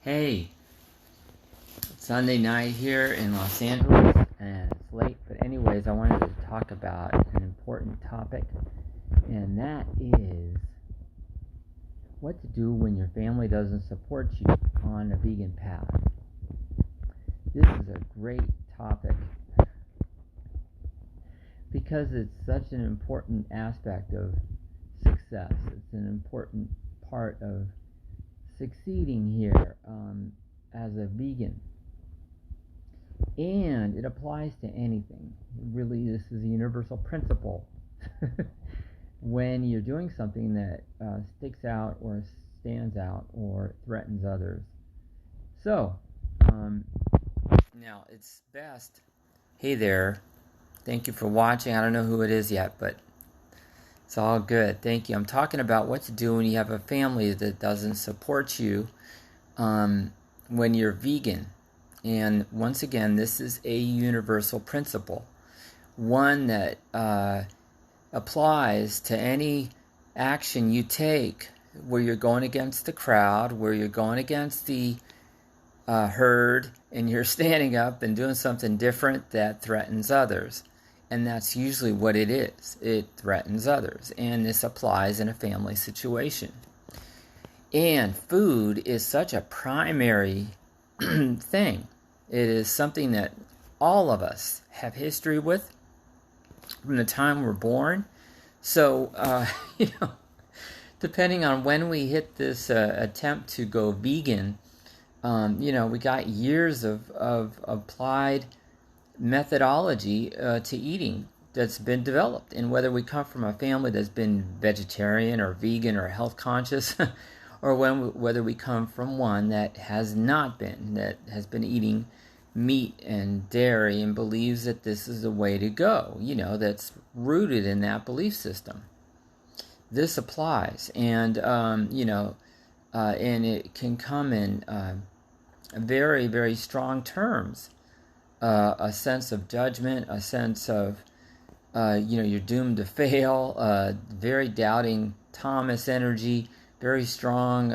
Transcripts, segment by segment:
Hey, it's Sunday night here in Los Angeles, and it's late, but anyways, I wanted to talk about an important topic, and that is what to do when your family doesn't support you on a vegan path. This is a great topic because it's such an important aspect of success. It's an important part of succeeding here as a vegan. And it applies to anything. Really, this is a universal principle. When you're doing something that sticks out or stands out or threatens others. So, now it's best. Hey there. Thank you for watching. I don't know who it is yet, but it's all good. Thank you. I'm talking about what to do when you have a family that doesn't support you when you're vegan. And once again, this is a universal principle, one that applies to any action you take where you're going against the crowd, where you're going against the herd, and you're standing up and doing something different that threatens others. And that's usually what it is. It threatens others. And this applies in a family situation. And food is such a primary thing. It is something that all of us have history with from the time we're born. So, depending on when we hit this attempt to go vegan, we got years of applied methodology to eating that's been developed. And whether we come from a family that's been vegetarian or vegan or health conscious, or whether we come from one that has not been, that has been eating meat and dairy and believes that this is the way to go, that's rooted in that belief system. This applies, and and it can come in very, very strong terms. A sense of judgment, a sense of, you're doomed to fail, very doubting Thomas energy, very strong,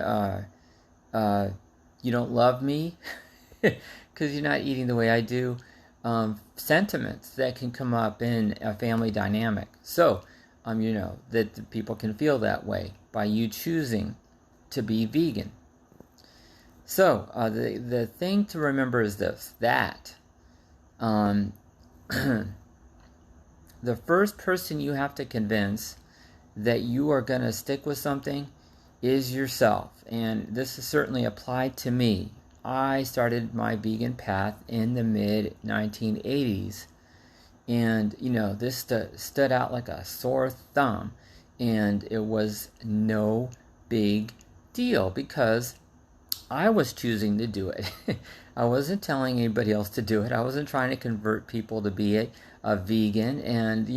you don't love me because you're not eating the way I do, sentiments that can come up in a family dynamic. So, that people can feel that way by you choosing to be vegan. So, the thing to remember is this, that the first person you have to convince that you are going to stick with something is yourself. And this is certainly applied to me. I started my vegan path in the mid-1980s. And, this stood out like a sore thumb. And it was no big deal because I was choosing to do it. I wasn't telling anybody else to do it. I wasn't trying to convert people to be a vegan. And,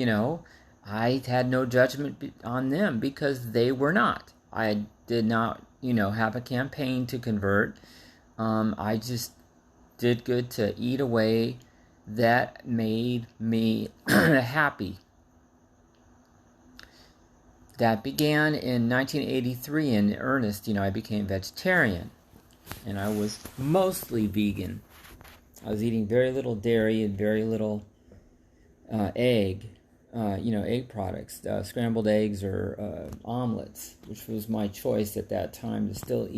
I had no judgment on them because they were not. I did not, have a campaign to convert. I just did good to eat a way that made me happy. That began in 1983 in earnest. I became vegetarian. And I was mostly vegan. I was eating very little dairy and very little egg, egg products, scrambled eggs or omelets, which was my choice at that time to still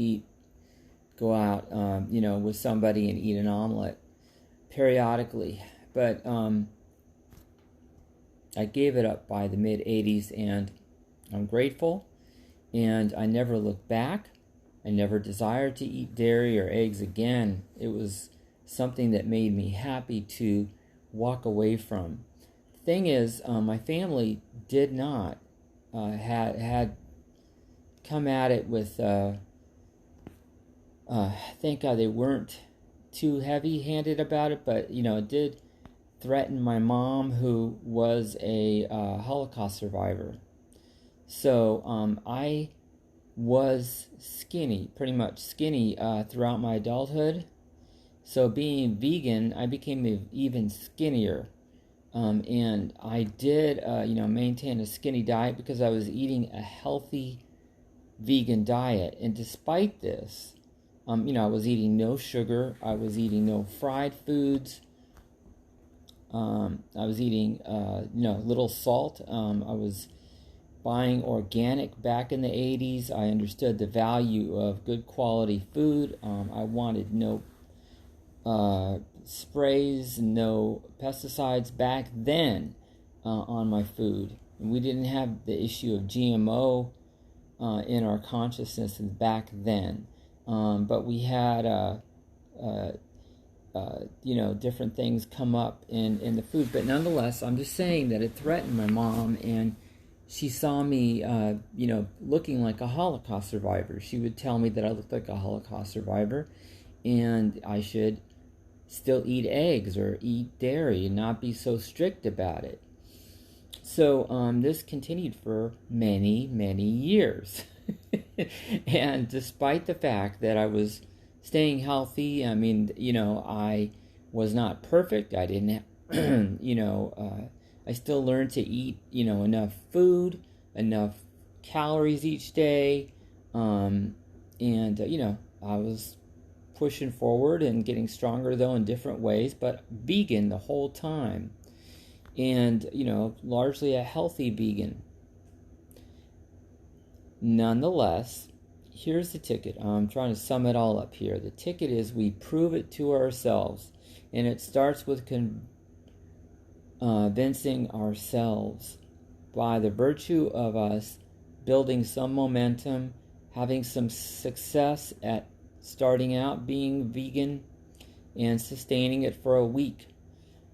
go out, with somebody and eat an omelet periodically. But I gave it up by the mid-'80s, and I'm grateful, and I never looked back. I never desired to eat dairy or eggs again. It was something that made me happy to walk away from. The thing is, my family did not had come at it with. Thank God they weren't too heavy-handed about it, but it did threaten my mom, who was a Holocaust survivor. So I was skinny, pretty much skinny throughout my adulthood. So being vegan, I became even skinnier. And I did, maintain a skinny diet because I was eating a healthy vegan diet. And despite this, I was eating no sugar. I was eating no fried foods. I was eating, little salt. I was buying organic back in the 80s. I understood the value of good quality food. I wanted no sprays, no pesticides back then on my food. And we didn't have the issue of GMO in our consciousness back then. But we had different things come up in the food. But nonetheless, I'm just saying that it threatened my mom, and she saw me, looking like a Holocaust survivor. She would tell me that I looked like a Holocaust survivor, and I should still eat eggs or eat dairy and not be so strict about it. So this continued for many, many years. And despite the fact that I was staying healthy, I was not perfect. I didn't, I still learned to eat, enough food, enough calories each day. I was pushing forward and getting stronger, though, in different ways, but vegan the whole time. And, largely a healthy vegan. Nonetheless, here's the ticket. I'm trying to sum it all up here. The ticket is we prove it to ourselves. And it starts with convincing ourselves by the virtue of us building some momentum, having some success at starting out being vegan and sustaining it for a week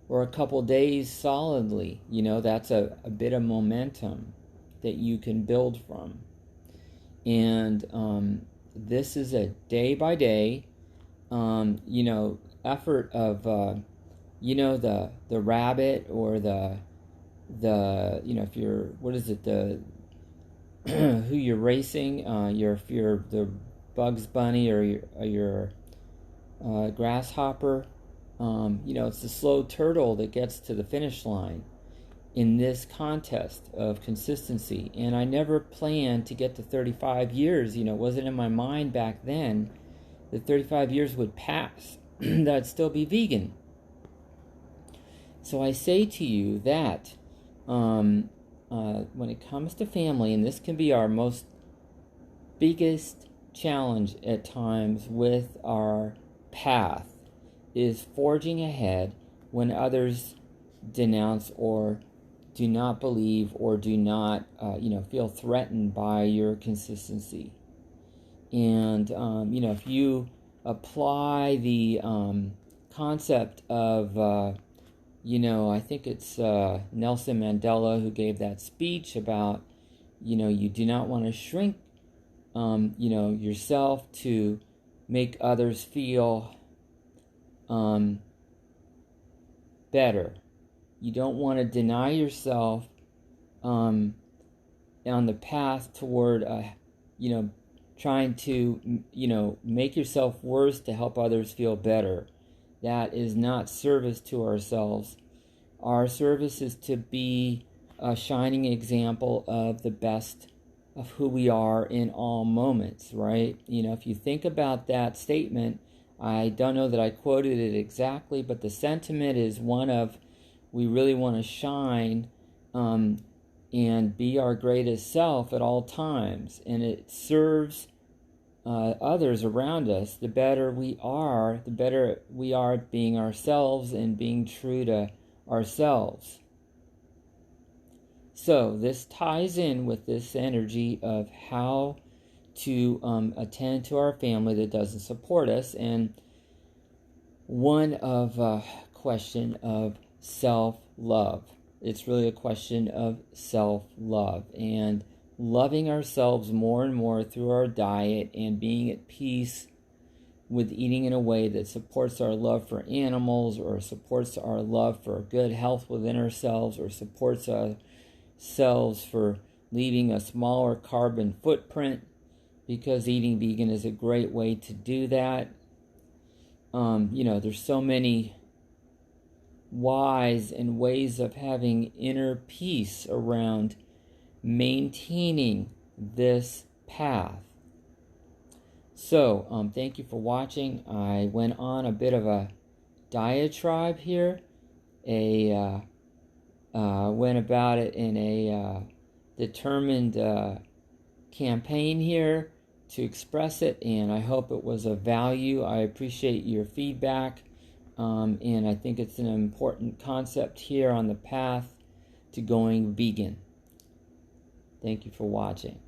or a couple days solidly. That's a bit of momentum that you can build from. And this is a day by day, effort of, the rabbit or the if you're, what is it, the who you're racing, if you're the Bugs Bunny or your grasshopper, it's the slow turtle that gets to the finish line in this contest of consistency. And I never planned to get to 35 years. It wasn't in my mind back then that 35 years would pass, that I'd still be vegan. So I say to you that when it comes to family, and this can be our most biggest challenge at times with our path, is forging ahead when others denounce or do not believe or do not feel threatened by your consistency. And if you apply the concept of I think it's Nelson Mandela who gave that speech about you do not want to shrink yourself to make others feel better. You don't want to deny yourself on the path toward trying to make yourself worse to help others feel better. That is not service to ourselves. Our service is to be a shining example of the best of who we are in all moments, right? If you think about that statement, I don't know that I quoted it exactly, but the sentiment is one of, we really want to shine and be our greatest self at all times. And it serves others around us. The better we are at being ourselves and being true to ourselves. So this ties in with this energy of how to attend to our family that doesn't support us. And one of question of self-love. It's really a question of self-love and loving ourselves more and more through our diet and being at peace with eating in a way that supports our love for animals or supports our love for good health within ourselves or supports ourselves for leaving a smaller carbon footprint, because eating vegan is a great way to do that. There's so many whys and ways of having inner peace around maintaining this path. So, thank you for watching. I went on a bit of a diatribe here. Went about it in a determined campaign here to express it, and I hope it was of value. I appreciate your feedback, and I think it's an important concept here on the path to going vegan. Thank you for watching.